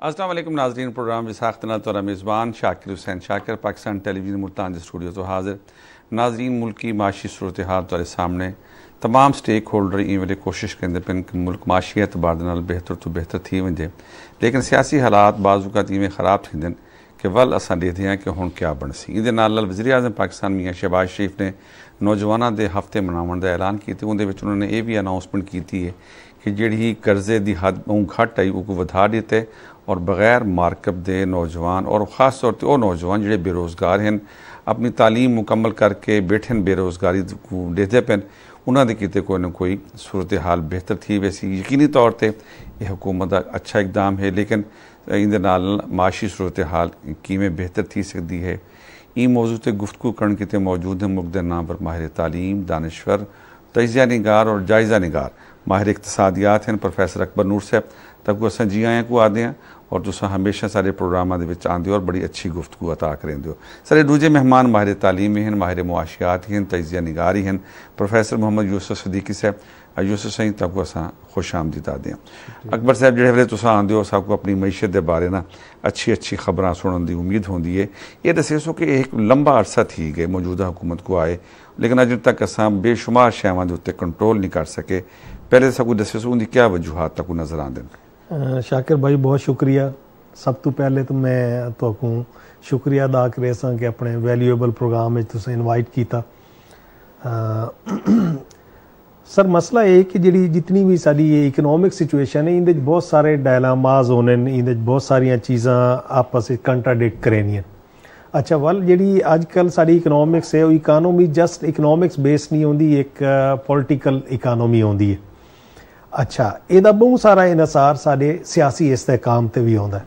अस्सलाम वालेकुम नाज़रीन। प्रोग्राम विसाख्तना तो मेज़बान शाकिर हुसैन शाकिर पाकिस्तान टेलीविज़न मुल्तान स्टूडियो तो हाजिर। नाज़रीन, मुल्क की माशी सूरत हाल तुम्हारे सामने तमाम स्टेक होल्डर ई वेले कोशिश करेंदे पिन कि मुल्क माशी एतबार नाल बेहतर तो बेहतर थी वंजे, लेकिन सियासी हालात बाज़ इवें ख़राब थींदे कि वल असां ॾिसदे हैं कि हुण क्या बनसी। इहदे नाल वज़ीर आज़म पाकिस्तान मियाँ शहबाज शरीफ ने नौजवानों के हफ्ते मनाउण का ऐलान किया। उहदे विच उन्होंने ये भी अनाउंसमेंट की है कि जिहड़ी कर्जे की हद घट आई वो वधा दिते और बगैर मार्कअप दे नौजवान और ख़ास तौर पर वो नौजवान जिहड़े बेरोज़गार हैं अपनी तालीम मुकम्मल करके बैठे बेरोज़गारी को देखते पे उन्होंने किते कोई ना कोई सूरत हाल बेहतर थी। वैसी यकीनी तौर पर यह हुकूमत का अच्छा इकदाम है, लेकिन इहदे नाल माशी सूरत हाल किवें बेहतर थी सकती है। ई मौजू पर गुफ्तगू करन किते मौजूद हैं मुल्क के नाम पर माहिर तालीम, दानिश्वर, तजिया निगार और जायज़ा निगार माहिर इक़्तिसादियात हैं प्रोफैसर अकबर नूर साहब। तक को असां जी आया को आते हैं और तुसां हमेशा सारे प्रोग्रामां दे विच आंदे हो और बड़ी अच्छी गुफ्तगू अता करेंदे हो। सारे दूजे मेहमान माहिर तालीम हैं, माहिर मुआशियात हैं, तजिया निगारी हैं प्रोफैसर मोहम्मद यूसुफ सदीकी साहब। यूसुफ साईं तक को असां खुश आमदीद आते हैं। अकबर साहब जिहड़े वेले तुसां आंदे हो सबको अपनी मईशत के बारे ना अच्छी अच्छी खबरां सुनने की उम्मीद होंदी है। ये दसो कि एक लंबा अरसा थी गए मौजूदा हुकूमत को आए, लेकिन अज तक असां बेशुमार शैवां दे उत्ते कंट्रोल नहीं कर सके। पहले सबको दसो उनकी क्या वजूहत तक नज़र आते हैं? शाकिर भाई बहुत शुक्रिया। सब तो पहले तो मैं तुहानू शुक्रिया अदा करे कि अपने वैल्यूएबल प्रोग्राम में तुसें इनवाइट किया। सर मसला ये कि जी जितनी भी साड़ी ये इकनॉमिक सिचुएशन है इंदे बहुत सारे डायलामाज होने, इंदे बहुत सारिया चीज़ा आपस में कंट्राडिक्ट करेनियां। अच्छा वल जी अजकल साड़ी इकनॉमिक्स है वो इकानोमी जस्ट इकनॉमिक्स बेस नहीं होंदी, एक पॉलिटिकल इकानोमी होंदी है। अच्छा ਇਹਦਾ बहुत सारा इनसार साढ़े सियासी इस्तेहकाम ते भी आउंदा है।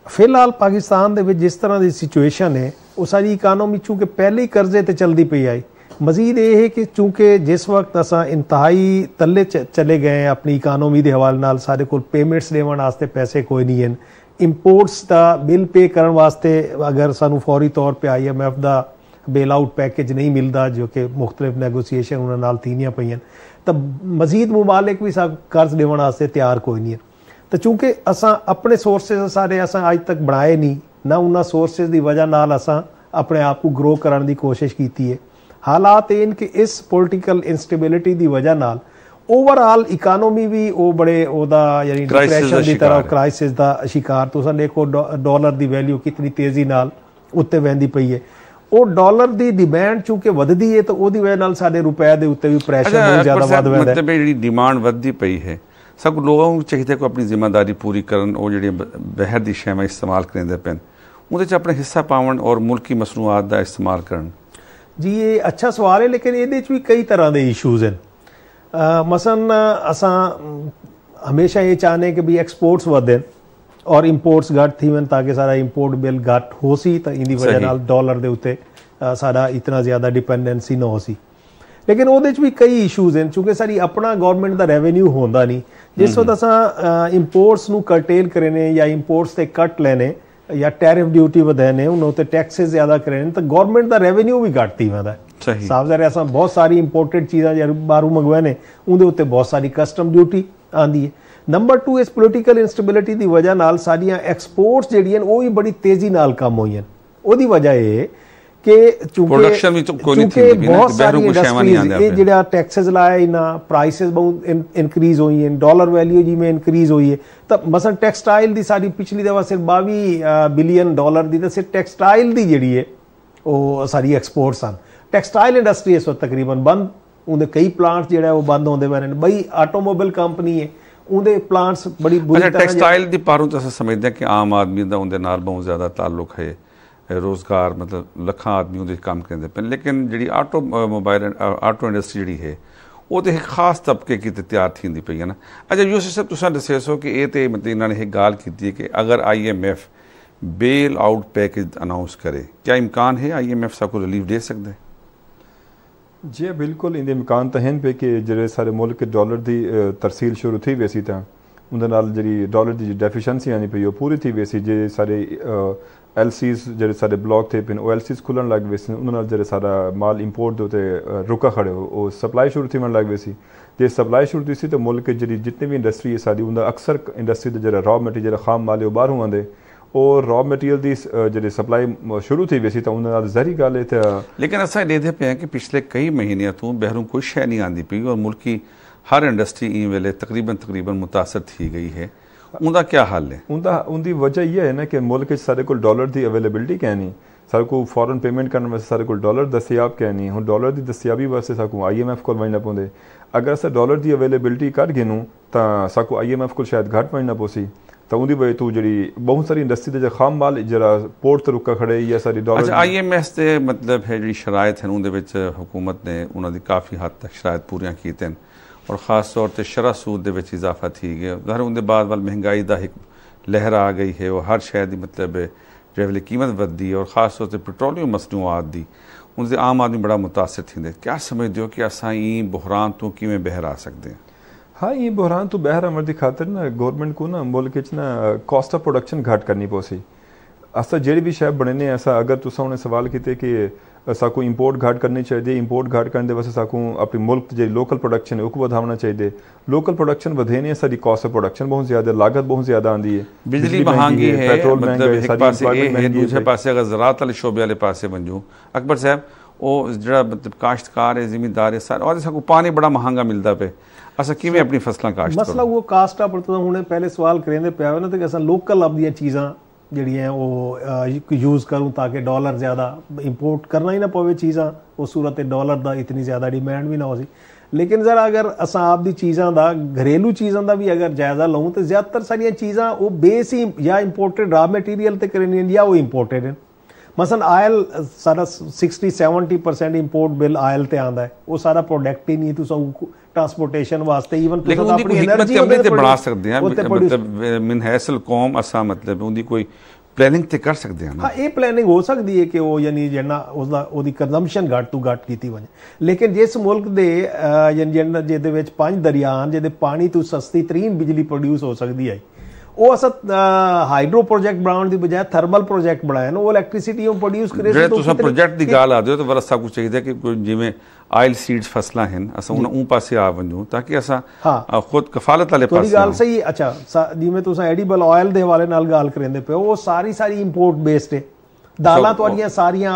फिलहाल पाकिस्तान दे विच जिस तरह की सिचुएशन है वो सारी इकानोमी चूँकि पहले ही कर्जे ते चलती पई आई। मजीद ये है कि चूँकि जिस वक्त असां इंतहाई तले चले गए हैं अपनी इकानोमी के हवाले नाल, सारे कोल पेमेंट्स देवन वास्ते पैसे कोई नहीं हैं, इंपोर्ट्स का बिल पे करने वास्ते अगर सानू फौरी तौर पर IMF का बेल आउट पैकेज नहीं मिलता जो कि मुख्तलिफ नैगोसीएशन उन्होंने नाल थीनियां पईयां, तो मजीद मुमालिक भी सब कर्ज देवन वास्ते तैयार कोई नहीं है। तो चूँकि असां अपने सोर्सेज सारे असां अज तक बनाए नहीं ना, उन्होंने सोर्सेज की वजह नाल असां अपने आप को ग्रो करने की कोशिश की है। हालात इन कि इस पोलिटिकल इंस्टेबिलिटी की वजह नाल ओवरऑल इकानोमी भी वो बड़े ओदा यानी डिप्रेशन की तरह क्राइसिस का शिकार। तुसां देखो डॉलर की वैल्यू कितनी तेजी नाल उत्ते वहदी पई है। वो डॉलर की डिमांड चूँकि वधदी है तो उसकी वजह नाल साडे रुपए के उत्ते भी प्रैशर बहुत ज़्यादा वध वैंदा है। मतलब जिहड़ी डिमांड वधदी पई है सब लोगों को चाहिए को अपनी जिम्मेदारी पूरी करन, वो जिहड़ी बहर दी शैवां इस्तेमाल करेंदे पैन उहदे च अपना हिस्सा पावन और मुल्क की मसनूआत का इस्तेमाल करन। जी ये अच्छा सवाल है, लेकिन ये भी कई तरह के इशूज़ हैं। मसलन असां हमेशा ये चाहने कि भी एक्सपोर्ट्स वधन और इंपोर्ट्स घट थी वन ताकि सारा इंपोर्ट बिल घट हो सी, तो इनकी वजह नाल डॉलर के उत्ते सारा इतना ज़्यादा डिपेंडेंसी ना हो सी। लेकिन वो भी कई इशूज़ हैं चूँकि सारी अपना गवर्नमेंट का रेवेन्यू होंदा नहीं। जिस वक्त असां इंपोर्ट्स नू करटेल करेने या इंपोर्ट्स से कट लेने या टैरिफ ड्यूटी वधाने उन्होंने टैक्सेस ज़्यादा करेने तो गवर्नमेंट का रेवेन्यू भी घट थी वह साफ ज़ाहिर असां बहुत सारी इंपोर्टेड चीज़ा बाहरों मंगवाने उनके उत्ते बहुत सारी कस्टम ड्यूटी आती है। नंबर 2 इस पोलिटिकल इंस्टेबिलिटी की वजह नाल सारियां एक्सपोर्ट्स जिहड़ियां वो भी बड़ी तेजी नाल कम होईयां। ओदी वजह ये कि चूँकि बहुत सारी इंडस्ट्रीज ये जिहड़ा टैक्सेस लाया इन्हां प्राइसेस बहुत इनक्रीज हुई हैं, डॉलर वैल्यू जी में इनक्रीज हुई है। तो मसलन टैक्सटाइल की सारी पिछली दफा सिर्फ 22 बिलियन डॉलर की तो सिर्फ टैक्सटाइल की जिहड़ी है वो सारी एक्सपोर्ट्स हैं। टैक्सटाइल इंडस्ट्री इस वक्त तकरीबन बंद, उनके कई प्लांट्स जिहड़े वो बंद होंदे पे ने। बई ऑटोमोबाइल कंपनी है उनके प्लांट्स बड़ी बुरी तरह टैक्सटाइल की पारों तो समझते हैं कि आम आदमी का उनके नाल बहुत ज़्यादा ताल्लुक है, रोज़गार मतलब लखां आदमी उहदे काम करेंदे पे, लेकिन जी ऑटो इंडस्ट्री जी है वो तो एक खास तबके की तैयार थी पई है ना। अच्छा यूसुफ साहब तुसां दस्सो कि ये तो मतलब इन्होंने एक गाल की है कि अगर IMF bail out package announce करे, क्या इम्कान है IMF सबको रिलीफ दे सकता है? जी बिल्कुल, इन इम्कान तो हैं पे कि जो सारे मुल्क के डॉलर की तरसील शुरू थी वैसी था ਉਹਦੇ ਨਾਲ ਜਿਹੜੀ ਡਾਲਰ ਦੀ ਡੈਫੀਸ਼ੀਐਂਸੀ ਆਣੀ ਪਈ ਉਹ ਪੂਰੀ ਥी वैसी जे सारे LCs ਜਿਹੜੇ ਸਾਡੇ ਬਲੌਕ थे पिन ਉਹ LCs खुलन लग वैसे ਉਹਨਾਂ ਨਾਲ ਜਿਹੜੇ ਸਾਰਾ ਮਾਲ ਇੰਪੋਰਟ ਦੇ ਉਤੇ ਰੁਕਾ ਖੜੇ ਉਹ ਸਪਲਾਈ ਸ਼ੁਰੂ ਥੀ ਲੱਗ ਵੈਸੀ ਜੇ ਸਪਲਾਈ ਸ਼ੁਰੂ ਸੀ ਤੇ ਮੁਲਕ ਜਿਹੜੀ ਜਿੰਨੀ ਵੀ ਇੰਡਸਟਰੀ ਹੈ ਸਾਡੀ ਉਹਦਾ ਅਕਸਰ ਇੰਡਸਟਰੀ ਦਾ ਜਿਹੜਾ ਰॉ ਮਟੀਰੀਅਲ ਜਿਹੜਾ ਖਾਮ ਮਾਲ ਉਹ ਬਾਹਰੋਂ ਆਉਂਦੇ और रॉ मटीरियल की जी सप्लाई शुरू थी वैसी तो उन्होंने जहरी गल है। लेकिन असा देखते पे हैं कि पिछले कई महीनों तो बहरों कोई शह नहीं आती पई और मुल्क की हर इंडस्ट्री इन वेले तकरीबन मुतासर थी गई है। उनका क्या हल है? उनकी वजह यह है ना कि मुल्क सारे को डॉलर की अवेलेबिलिटी क्या नहीं, सारे को फॉरन पेमेंट करने वास्ते सारे को डॉलर दस्तियाब क्या नहीं। हम डॉलर की दस्तियाबी वास्ते साकू IMF को वजना पौंदे। अगर अस डॉलर की अवेलेबिलिटी कट गिनूँ तो साकू IMF को शायद घट वजना पोसी तो उनकी वजह तो जी बहुत सारी इंडस्ट्री के खाम माल जरा पोर्ट तो रुका खड़े या सारी डॉलर। अच्छा, IMF के मतलब है जी शराइत हैं उनके हुकूमत ने उन्होंने काफ़ी हद तक शराइत पूरियां कीते और ख़ास तौर पर शरह सूद के इजाफा थी गया। घर उनके बाद वाल महंगाई का एक लहर आ गई है और हर शहर की मतलब जो है कीमत बढ़ी और ख़ास तौर पर पेट्रोलियम मसनूआत की उनसे आम आदमी बड़ा मुतासर थी। क्या समझते हो कि असा बहरान तो किवें बहर आ सकते हैं? हाँ, ये बहरान तो बहर अमर की खातर ना गवर्नमेंट को ना मुल्क ना कॉस्ट ऑफ प्रोडक्शन घट करनी पोसी। असा जेडी भी शह बने ऐसा अगर तुसा उन्हें सवाल किए कि साकू इंपोर्ट घट करनी चाहिए, इंपोर्ट घट करने वास्ते साकू अपनी मुल्क जो लोकल प्रोडक्शन है उसको बढ़ाना चाहिए। लोकल प्रोडक्शन बढ़े ने सारी कॉस्ट ऑफ प्रोडक्शन बहुत ज़्यादा लागत बहुत ज़्यादा आती है, बिजली महंगी है, पेट्रोल महंगा है, दूसरे पासे अगर ज़राअत वाले शोबे वाले पासे वंजू अकबर साहब वो जो मतलब काश्तकार है जिमीदार है सारे और साकू पानी बड़ा महंगा मिलता पे असा किवें अपनी फसलां काश्त मसला वो कास्ट आ पड़ता हुणे पहले सवाल करेंदे पिया ना तो असा लोकल अपनी चीज़ां ਜਿਹੜੀਆਂ ਉਹ यूज़ करूँ ताकि डॉलर ज़्यादा इंपोर्ट करना ही ना पवे चीज़ां उस सूरत डॉलर का इतनी ज़्यादा डिमांड भी ना हो सी। लेकिन जरा अगर असा आप दी चीज़ां दा घरेलू चीज़ां दा भी अगर जायज़ा लऊँ तो ज़्यादातर सारियां चीज़ां वो बेस ही या इंपोर्टेड रॉ मटीरियल ते करनी या वो इंपोर्टेड हैं। मसलन आयल सारा 60-70% इंपोर्ट बिल आयल ते आंदा है, वो सारा प्रोडक्ट ही नहीं तुसा ट्रांसपोर्टेशन वास्ते इवन लेकिन उनकी एनर्जी हमने ते बढ़ा सकते हैं मतलब मिन हैसल कौम असा मतलब उनकी कोई प्लानिंग ते कर सकते हैं। हाँ, ये प्लानिंग हो सकती है कि वो यानी जिन्ना उसदा ओदी कंजम्पशन घट तो घट कीती वजे। लेकिन जिस मुल्क दे यानी जिन्ना जेदे विच 5 दरिया जेदे पानी तो सस्ती तरीन बिजली प्रोड्यूस हो सकती है वो अस हाइड्रो प्रोजेक्ट बनाने की बजाय थर्मल प्रोजेक्ट बनाया ना वो इलैक्ट्रिसिटी प्रोड्यूस करे जे तुसा प्रोजेक्ट की गल आदे हो तो वरसा कुछ चाहिए कि कोई जिवें ऑयल सीड्स फसलां हैं असा उन पासे आ वंजू ताकि असा खुद कफालत वाले पासे गल सही। अच्छा, जिवें तुसा एडिबल ऑयल दे हवाले नाल गल करेंदे पे वो सारी इंपोर्ट बेस्ड है, दालां तुहाडियां सारियां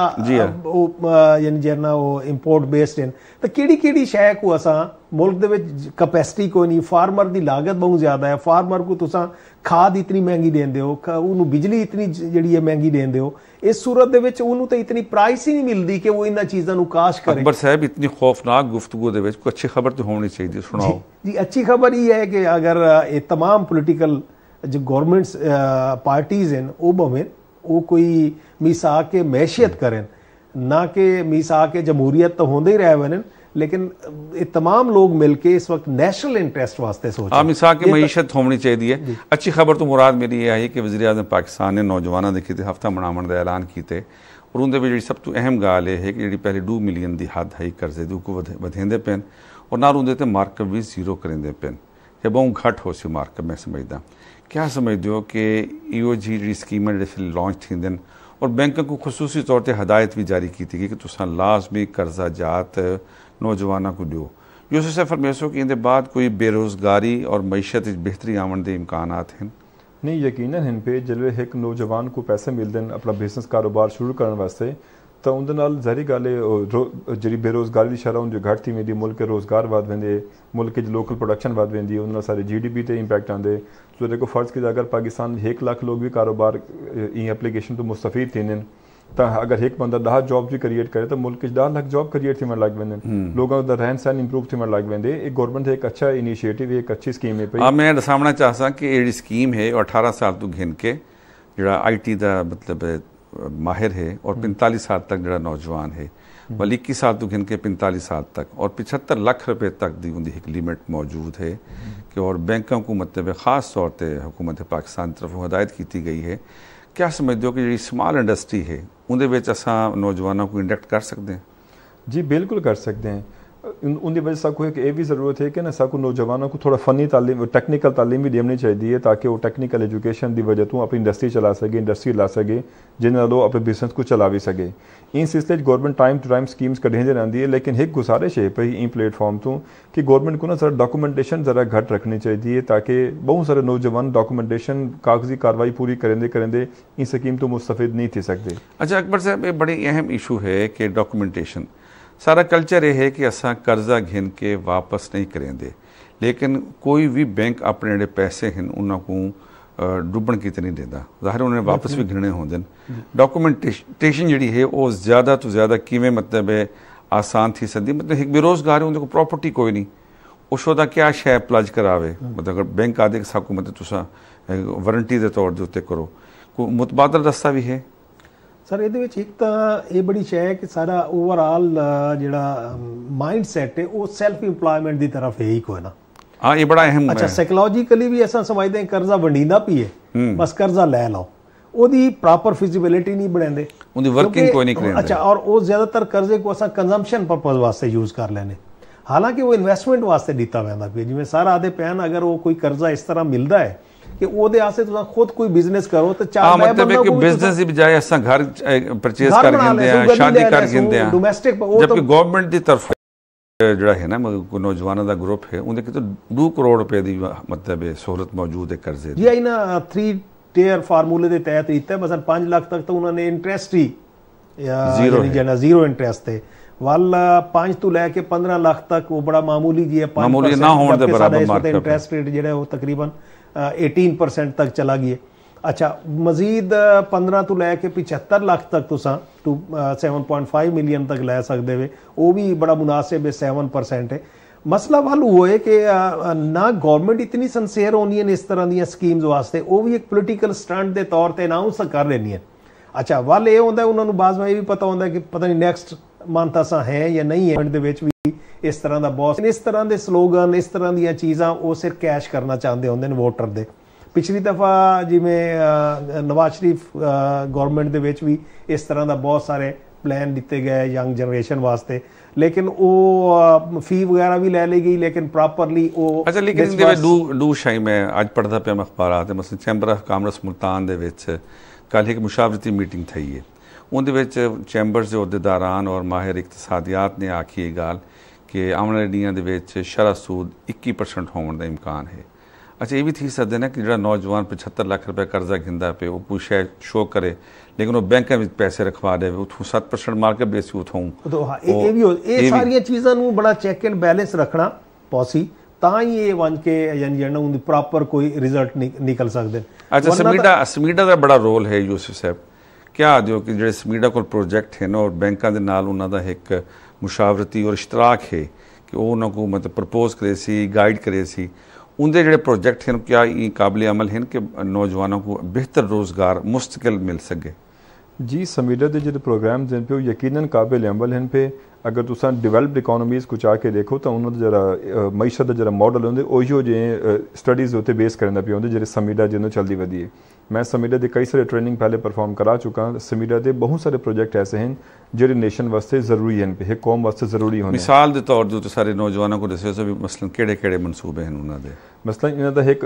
यानी जिन्ना वो इंपोर्ट बेस्ड हैं तो किहड़ी शै को असा मुल्क दे विच कैपेसिटी कोई नहीं, फार्मर की लागत बहुत ज़्यादा है, फार्मर को तुसा खाद इतनी महंगी देंदे हो, उन्होंने बिजली इतनी जिहड़ी है महंगी देंदे हो, इस सूरत दे विच उन्होंने तो इतनी प्राइस ही नहीं मिलती कि वो इन्हां चीज़ां नूं काश करे। अकबर साहब इतनी खौफनाक गुफ्तगू दे विच कोई अच्छी खबर तो होनी चाहिए, सुनाओ जी। अच्छी खबर ये है कि अगर ये तमाम पोलिटिकल जो गवर्नमेंट्स पार्टीज़ हैं वो भावें वो कोई मीसा के मैशियत करें ना कि मीसा के जमहूरियत तो होंदे ही रह बने, लेकिन ये तमाम लोग मिलके इस वक्त नेशनल इंटरेस्ट वास्ते सोचें मीसा की मईशत होनी चाहिए। अच्छी खबर तो मुराद मेरी यह है कि वज़ीर आज़म पाकिस्तान ने नौजवानों के खिते हफ्ता मनावन का ऐलान किए और उनके जी सब तो अहम गल है कि जी पहले 2 मिलियन की हद है कर्जे की वधेंदे पेन और ना उनके मार्कअप भी जीरो करेंदे पेन या बहुत घट हो सी मार्कअप। मैं समझदा क्या समझते हो कि इो जी स्कीम जो लॉन्च थी और बैंकों को खसूसी तौर पर हदायत भी जारी की थी कि तुसा लाजमी कर्जा जात नौजवानों को दो जो सिर्फ फरमेसो कि इनके बाद कोई बेरोज़गारी और मईशत बेहतरी आवन के इम्कान हैं? नहीं, यकीनन हैं पे जल्वे एक नौजवान को पैसे मिलते हैं अपना बिजनेस कारोबार शुरू करने वास्ते तो उनके नाल ज़ाहिर गल है जी बेरोज़गारी की शरह जो घट थी वेंदी, मुल्क के रोज़गार वध वेंदे, मुल्क के लोकल प्रोडक्शन वध वेंदी, उन सारे GDP ते इंपैक्ट आंदे। तो देखो फर्ज की अगर पाकिस्तान 1 लाख लोग भी कारोबार एप्लीकेशन तो मुस्तफीद थी तो अगर एक बंदा 10 जॉब भी क्रिएट करे तो मुल्क 10 लाख जॉब क्रिएट थी लग वेंदे, लोगों का रहन सहन इंप्रूव थी लग वेंदे। एक गवर्नमेंट एक अच्छा इनिशिएटिव एक अच्छी स्कीम है। मैं दसावना चाहता कि ये स्कीम है 18 साल तो घिन के जो IT का मतलब माहिर है और 45 साल तक जो नौजवान है वाल 21 साल तो घिन के 45 साल तक और 75 लाख रुपए तक की उनकी एक लिमिट मौजूद है कि और बैंकों को मतलब ख़ास तौर पर हुकूमत पाकिस्तान तरफ हदायत की गई है। क्या समझते हो कि जी स्मॉल इंडस्ट्री है उनके असा नौजवानों को इंडक्ट कर सकते हैं? जी बिल्कुल कर सकते हैं। उनकी वजह साकू एक ये भी ज़रूरत है कि ना साकू नौजवानों को थोड़ा फ़नी तालीम टेक्निकल तालीम भी देनी चाहिए ताकि वो टेक्निकल एजुकेशन की वजह तो अपनी इंडस्ट्री चला सके इंडस्ट्री ला सके जिन्हें वो अपने बिजनेस को चला भी सके। इन सिलसिले government time to time schemes कढेंदी रहती है, लेकिन एक गुजारिश है पई इन प्लेटफॉर्म तो कि गवर्नमेंट को ना जरा डॉक्यूमेंटेशन ज़रा घट रखनी चाहिए ताकि बहुत सारे नौजवान डॉक्यूमेंटेशन कागजी कार्रवाई पूरी करेंदे करेंदे इन स्कीम तो मुस्तफिद नहीं थी सकते। अच्छा अकबर साहब, ये बड़ी अहम इशू है कि डॉक्यूमेंटेशन सारा कल्चर ये है कि असा कर्जा घिन के वापस नहीं करेंदे, लेकिन कोई भी बैंक अपने ਜਿਹੜੇ पैसे हैं उन्होंने डुबन किते नहीं देता, ज़ाहिर उन्हें वापस भी घिरने होंगे। डॉक्यूमेंटेशन जी है वो ज़्यादा तो ज़्यादा किमें मतलब है आसान थी सकती, मतलब एक बेरोज़गार है उनको प्रॉपर्टी कोई नहीं उस वह क्या शै प्लज करावे, मतलब अगर बैंक आदे साकू मतलब तुसा वारंटी के तौर के उत्ते करो कोई मुतबादल रस्ता भी है। सर ये एक तो ये बड़ी शै है कि सारा ओवरऑल जिहड़ा माइंड सैट है वो सैल्फ इंप्लॉयमेंट की तरफ है ही कोई ना। हाँ ये बड़ा अहम अच्छा साइकोलॉजिकली भी ऐसा समझते हैं कर्जा वंडीदा पी है बस कर्जा लै लो ओदी प्रॉपर फिजिबिलिटी नहीं बनाते उनकी वर्किंग कोई नहीं करेंदे। अच्छा और वो ज्यादातर कर्जे को असा कंजम्पशन पर्पज वास्ते यूज कर लेने, हालांकि वो इन्वेस्टमेंट वास्ते दिता पैंदा पे जिवें सारा आदे पैन अगर वो कोई कर्जा इस तरह मिलता है कि ओदे आसे तुसा खुद कोई बिजनेस करो तो चार मतलब है कि बिजनेस की बजाय असा घर परचेज कर गिंदे हैं शादी कर गिंदे हैं डोमेस्टिक जबकि गवर्नमेंट की तरफ ਜਿਹੜਾ है ना नौजवानों का ग्रुप है उनके तो 2 करोड़ रुपए की मतलब सहूलत मौजूद है कर्जे जी आई ना 3 टियर फार्मूले के तहत दिता है, मसलन 5 लाख तक तो उन्होंने इंटरेस्ट ही जीरो इंटरेस्ट थे वाल 5 तो लैके 15 लाख तक वो बड़ा मामूली जी है, मामूली ना होने दे बराबर मार्केट इंटरेस्ट रेट जो है वो तकरीबन 18% तक चला गया। अच्छा मजीद 15 तो लैके 75 लाख तक तुसा 7.5 मिलियन तक लै सकते वे, वो भी बड़ा मुनासिब है 7% है। मसला वल वो है कि ना गवर्नमेंट इतनी सनसेयर होनी है इस तरह दी स्कीम्स वास्ते, वो भी एक पोलिटिकल स्टंट के तौर पर अनाउंस कर लेनी है। अच्छा वल ये होंगे उन्होंने बाज़ में भी पता होंगे कि पता नहीं नैक्सट मंथ असा है या नहीं है, भी इस तरह का बॉस इस तरह के स्लोगन इस तरह दी चीज़ां वो सिर्फ कैश करना चाहते होंगे वोटर दे। पिछली दफ़ा जिमें नवाज शरीफ गवर्नमेंट दे भी इस तरह का बहुत सारे प्लान दिते गए यंग जनरेशन वास्ते, लेकिन वो फी वगैरह भी ले ली गई लेकिन प्रॉपरली वो अच्छा लेकिन दू शाई मैं अज पढ़ता पाया मैं अखबार मसलन चैंबर ऑफ कामर्स मुल्तान दे विच कल एक मुशावरती मीटिंग थी है उनके चैंबर्स के अहदेदारान और माहिर इकतसादियात ने आखी ये गाल कि आने वाले दिनों के शरह सूद 21% होने का इम्कान है। अच्छा ये भी थी सकते ना कि जो नौजवान 75 लाख रुपया कर्जा गिंदा पे वो कोई शे शो करे लेकिन वो बैंक में पैसे रखवा दे उतों 7% मार्केट बेस उतों सारिया चीज़ों बड़ा चेक एंड बैलेंस रखना पॉसी ही ये वन के यानी प्रॉपर कोई रिजल्ट निकल सकते। अच्छा समीडा का बड़ा रोल है यूसुफ साहब, क्या आदि कि जो समीडा को प्रोजेक्ट है ना और बैंकों के नाल उन्होंने एक मुशावरती और इश्तराक है कि वो उन्होंने मतलब प्रपोज करे सी गाइड करे सी उनके जो प्रोजेक्ट हैं क्या ये काबिल अमल हैं कि नौजवानों को बेहतर रोज़गार मुस्तकिल मिल सके। जी समीडा के जो प्रोग्राम्स हैं पे यकीनन काबिल अमल हैं पे अगर तुसा डिवेलप्ड इकोनॉमीज़ को आके देखो तो उन्होंने जरा मईशत का जरा मॉडल होंगे उहियो जे स्टडीज़ उत्ते बेस करना पे होंगे जो समीडा जिन्होंने चलती वधी है। मैं समीडा के कई सारे ट्रेनिंग पहले परफॉर्म करा चुका, समीडा के बहुत सारे प्रोजेक्ट ऐसे हैं जो नेशन वास्ते जरूरी हैं पे कौम वास्ते जरूरी होने। मिसाल के तौर पर सारे नौजवानों को दसो सभी मसलन केड़े मनसूबे हैं उन्होंने मसलन इन्हों एक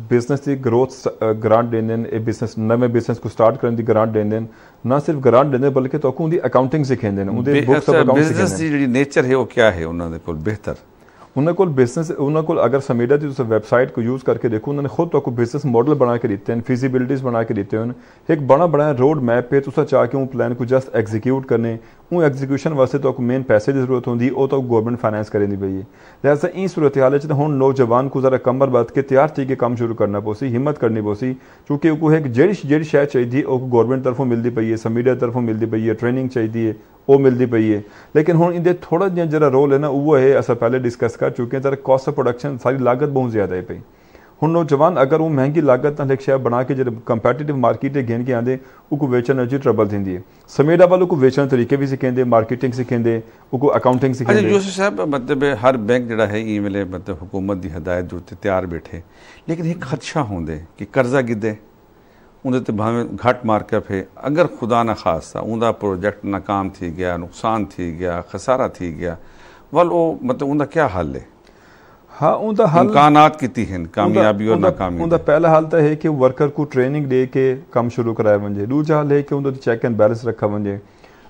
बिजनेस की ग्रोथ ग्रांट देंगे, बिजनेस नवे बिजनेस को स्टार्ट करने की ग्रांट देंगे, ना सिर्फ ग्रांट देंगे बल्कि तो उनकी अकाउंटिंग सिखाते हैं। बिजनेस की जी नेचर है वो क्या है उन्होंने को बेहतर उन्होंने बिजनेस उन्होंने अगर समीडा की वैबसाइट को यूज़ करके देखो उन्होंने खुद तो बिजनेस मॉडल बना के दिते हैं, फिजिबिलिटीज़ बना के दिते हैं, एक बड़ा रोड मैप पे तुसा चाह के प्लान को जस्ट एग्जीक्यूट करने वो एग्जीक्यूशन वास्ते तो मेन पैसे की जरूरत होती वो तो गवर्नमेंट फाइनेंस करेंदी पई है। लिहाजा इन सूरत हाल हूँ नौजवान को जरा कमर बद के तैयार थी के काम शुरू करना पोसी, हिम्मत करनी पोसी, क्योंकि वो एक जी शै चाहिए वो गवर्नमेंट तरफों मिलती पई है, समीडा तरफों मिलती पई है, ट्रेनिंग चाहिए वो मिलती पई है। लेकिन हुण इनके थोड़ा जिहा जरा रोल है ना वो है अस पहले डिस्कस कर चुके हैं जरा कॉस्ट ऑफ प्रोडक्शन सारी लागत बहुत ज़्यादा है पई। हुण नौजवान अगर वो महंगी लागत एक शै बना के जो कंपैटिटिव मार्केट गिन के आते वो वेचण जी ट्रबल थी है। समीडा वालों को वेचण तरीके भी सिखेंदे, मार्केटिंग सिखेंदे, वो अकाउंटिंग सिखेंदे। यूसुफ साहब मतलब हर बैंक जो है ई वेले मतलब हुकूमत की हिदायत जो तैयार बैठे, लेकिन एक खदशा होंदे कि कर्जा गिदे उनते भावें घट मार्कअप है, अगर खुदा न खासा उनका प्रोजेक्ट नाकाम थी गया, नुकसान थी गया, खसारा थी गया, वल वो मतलब उनका क्या हल है? हाँ उनका हल इम्कानात कितनी हैं कामयाबी और नाकामी? उनका पहला हल तो है कि वर्कर को ट्रेनिंग दे के कम शुरू कराया वजे। दूजा हल है कि उनका चेक एंड बैलेंस रखा वजे।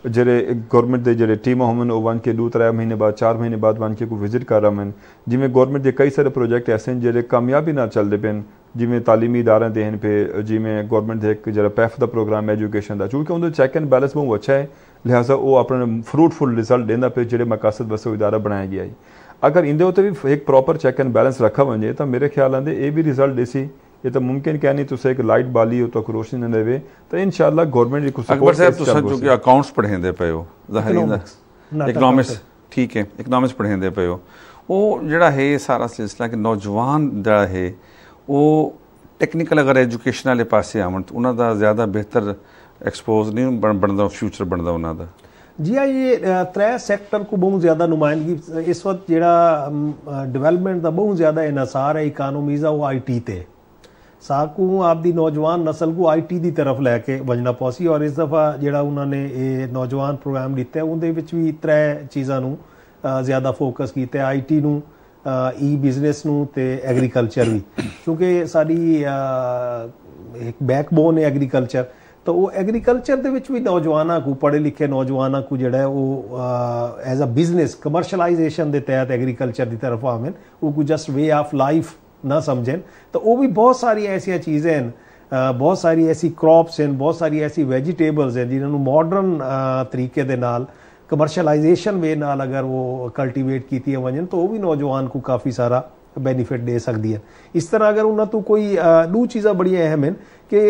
जेरे गवर्नमेंट के जेरे टीम होवन वो वन के 2-3 महीने बाद 4 महीने बाद वन के को विजिट कर रहे हैं। जिमें गवर्नमेंट के कई सारे प्रोजेक्ट ऐसे हैं जेरे कामयाबी ना चलते पे, जिमें तालीमी इदारे देन पे, जिमें गवर्नमेंट एक जरा पैफ का प्रोग्राम एजुकेशन का, चूँकि उनका चेक एंड बैलेंस बहुत अच्छा है, लिहाजा वो अपने फ्रूटफुल रिजल्ट देना पे जेरे मकासद बस इदारा बनाया गया है। अगर इंदे उत्ते भी एक प्रॉपर चेक एंड बैलेंस रखा वजे तो मेरे ख्याल आंदे ये भी रिजल्ट देसी। ये तो मुमकिन क्या नहीं तुसे एक लाइट बाली हो तो रोशनी न देवे तो इंशाल्लाह गवर्नमेंट को अकबर साहब तुसा जो कि अकाउंट्स पढ़ेंदे पे हो, ज़ाहिर इकनॉमिक्स, ठीक है, इकनॉमिक्स पढ़ेंदे पे हो, वो जड़ा है सारा सिलसिला कि नौजवान जड़ा है वो टेक्निकल अगर एजुकेशन वाले पासे आवन तो उन्हां दा ज़्यादा बेहतर एक्सपोज नहीं बनता, फ्यूचर बनता उन्हां दा? जी हाँ, ये 3 सैक्टर को बहुत ज़्यादा नुमाइंदगी इस वक्त जड़ा डिवेलपमेंट का बहुत ज़्यादा इनसार है इकानमीज़ वो IT ते साकू आपकी नौजवान नस्ल को IT की तरफ लैके वजना पौसी। और इस दफ़ा जड़ा उन्होंने ये नौजवान प्रोग्राम दिता है उनके भी 3 चीज़ों ज़्यादा फोकस किया, IT नू, ई-बिजनेस नू ते एग्रीकल्चर भी, क्योंकि साड़ी एक बैकबोन है एग्रीकल्चर। तो वो एग्रीकल्चर के भी नौजवानों को, पढ़े लिखे नौजवानों को जड़ा है वो एज अ बिजनेस कमर्शलाइजेशन के तहत एग्रीकल्चर की तरफ आवें, वो कोई जस्ट वे ऑफ लाइफ ना समझें। तो वो भी बहुत सारी ऐसी चीज़ें हैं, बहुत सारी ऐसी क्रॉप्स हैं, बहुत सारी ऐसी वेजिटेबल्स हैं जिन्होंने मॉडर्न तरीके दे नाल कमर्शलाइजेशन वे नाल अगर वो कल्टीवेट की वजन तो वो भी नौजवान को काफ़ी सारा बेनीफिट दे सकती है। इस तरह अगर उन्होंने तो कोई 2 चीज़ा बड़ी अहम हैं कि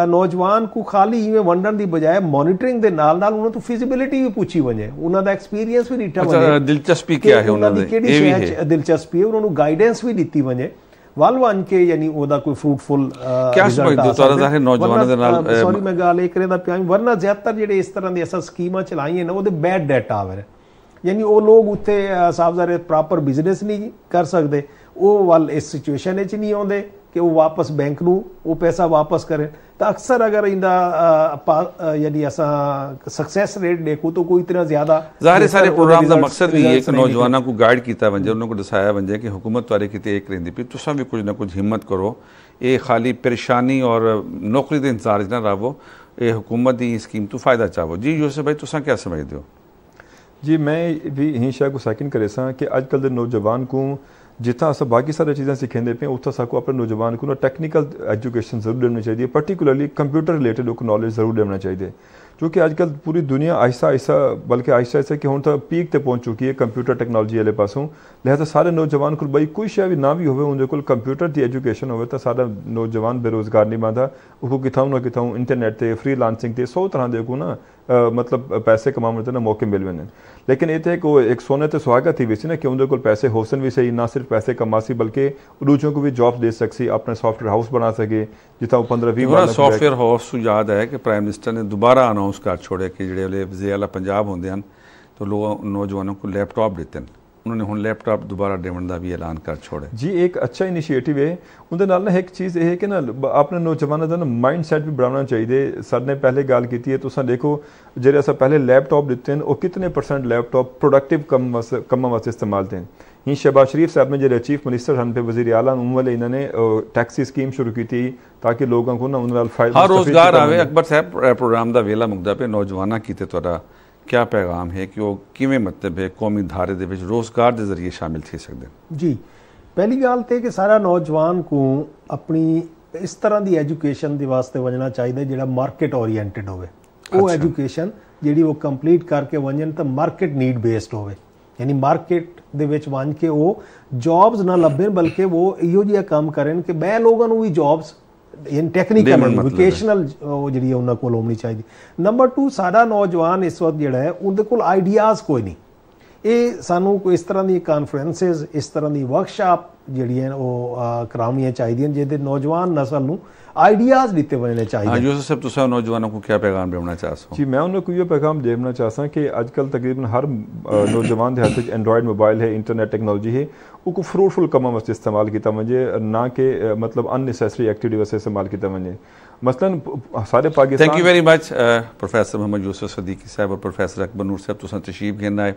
नौजवान को खाली इवें वंडन की बजाय मॉनिटरिंग के नाल नाल उन्होंने तो फिजिबिलिटी भी पूछी वजे, उन्होंने एक्सपीरियंस भी नीटा वजे, दिलचस्पी क्या है उन्होंने, दिलचस्पी है, उन्होंने गाइडेंस भी दी वजे वाल वन के, यानी ओदा कोई फ्रूटफुल क्या समझदे हो तारा ज़ाहिर नौजवानों दे नाल? सॉरी मैं गल एक करदा पिया, वरना ज्यादातर जेडे इस तरह दी असा स्कीमां चलाईयां ना ओदे बैड डेटा आवे, यानी वो लोग उत्थे साहब ज़ाहिर प्रॉपर बिजनेस नहीं कर सकते, वो वाल इस सिचुएशन नहीं आते कि वो वापस बैंक नू वो पैसा वापस करें। तो अक्सर अगर इंदा यानी असा सक्सेस रेट देखो तो कोई इतना ज़्यादा ज़ाहिर सारे प्रोग्राम का मकसद भी है कि नौजवानों को गाइड किया वजे, उन्होंने दसाया वजे कि हुकूमत वाले किते एक रही भी तुसा भी कुछ ना कुछ हिम्मत करो, ये खाली परेशानी और नौकरी के इंतजार ना रहो, ये हुकूमत की स्कीम तो फ़ायदा चाहो। जी यूसुफ भाई तुसा क्या समझते हो? जी मैं भी यही शायद को सैकिन करे सा कि अजकल के नौजवान को जितना अस बाकी सारी चीज़ें सीखेंदे पे उतना साको अपने नौजवान को ना टेक्निकल एजुकेशन जरूर देनी चाहिए, पर्टिकुलरली कंप्यूटर रिलेटेड उसको नॉलेज जरूर देना चाहिए, क्योंकि आजकल पूरी दुनिया आहिस्ता आहिस्ता बल्कि आहिस्ता आहिस्ता कि हुण तो पीक ते पहुंच चुकी है कंप्यूटर टेक्नोलॉजी वाले पासों। लिहाजा सारे नौजवान को भाई कोई शय भी ना भी हो उनके कोल कंप्यूटर की एजुकेशन हो तो सारा नौजवान बेरोजगार नहीं बनता, उसको कितों ना कितों इंटरनेट से फ्री लांसिंग से 100 तरह के को ना मतलब पैसे कमाने के ना मौके मिल वेंदे। लेकिन ये एक सोने तो सुहागा थी वैसी ना कि उनके कोल पैसे होसन भी सही, ना सिर्फ पैसे कमासी बल्कि दूसरों को भी जॉब दे सकसी, अपने सॉफ्टवेयर हाउस बना सके जितना 15-20 सॉफ्टवेयर हाउस याद है कि प्राइम मिनिस्टर ने दोबारा अनाउंस कर छोड़े कि जो वज़ीर आला पंजाब होंगे हैं तो लोग नौजवानों को लैपटॉप देते हैं, उन्होंने हुण लैपटॉप दोबारा देने का भी ऐलान कर छोड़े। जी एक अच्छा इनिशिएटिव है, उनके नाल ना एक चीज़ है कि ना अपने नौजवानों का ना माइंड सैट भी बनाना चाहिए। सर ने पहले गल की है, तुसा देखो जेरे अस पहले लैपटॉप दिते हैं वो कितने % लैपटॉप प्रोडक्टिव कम वास्ते इस्तेमाल थे। ही शहबाज शरीफ साहब ने जो चीफ मिनिस्टर सन पे वज़ीर आला वाले इन्होंने टैक्सी स्कीम शुरू की थी ताकि लोगों को ना उन्हें फायदा रोजगार आवे। अकबर साहब प्रोग्राम का वेला मुकदा पे नौजवाना कीते तुहाडा क्या पैगाम है कि वो किवें मतलब है कौमी धारे दे विच रोजगार के जरिए शामिल थी सकते? जी पहली गल तो कि सारा नौजवान को अपनी इस तरह की एजुकेशन के वास्ते वजना चाहिए जिहड़ा मार्केट ओरीएंटेड होवे। वो एजुकेशन जिहड़ी वो कंप्लीट करके वजन तो मार्केट नीड बेस्ड होवे, यानी मार्केट दे विच वन के वो जॉब्स ना लभन बल्कि वो इहो जिहा काम करें कि मैं लोगों को भी जॉब्स इन टेक्निकल वोकेशनल जी उन्होंने को होनी चाहिए। नंबर 2 सारा नौजवान इस वक्त जोड़ा है उनके कोल आइडियाज़ कोई नहीं, ये सानू इस तरह की कॉन्फ्रेंसिस इस तरह की वर्कशॉप जड़ियाँ करानियाँ चाहिए जिहदे नौजवान नस्ल नू आइडियाज़ दिते वजने चाहिए। यूसुफ साहब तुसीं नौजवानों को क्या पैगाम देना चाहते? जी मैं उन्हें ये पैगाम देना चाहता कि आजकल तकरीबन हर नौजवान के हाथ एंड्रॉयड मोबाइल है, इंटरनेट टेक्नोलॉजी है, उसको फ्रूटफुल कमा वास्ते इस्तेमाल किया वजे, ना कि मतलब अननेसेसरी एक्टिविटी वास्ते इस्तेमाल किया वजे। मसलन सारे Pakistan. Thank you very much professor Mohammad Yusuf Siddiqui साहब और प्रोफेसर अकबर नूर साहब तुसीं तशरीफ घेन आए।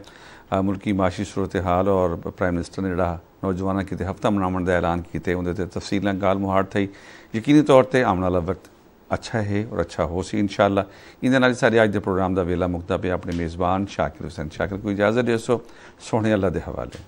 मुल्की माशी सूरत हाल और प्राइम मिनिस्टर ने जिहड़ा नौजवानों किते हफ्ता मनाउण दा ऐलान किते उहदे ते तफसीलां गाल मुहाड़ थई। यकीनी तौर पर आने वाला वक्त अच्छा है और अच्छा हो सी इंशाअल्लाह। इहदे नाल सारे अज दे प्रोग्राम का वेला मुकदा पे। अपने मेज़बान शाकिर हुसैन शाकिर को इजाज़त दे सो। सोहने अल्लाह दे हवाले।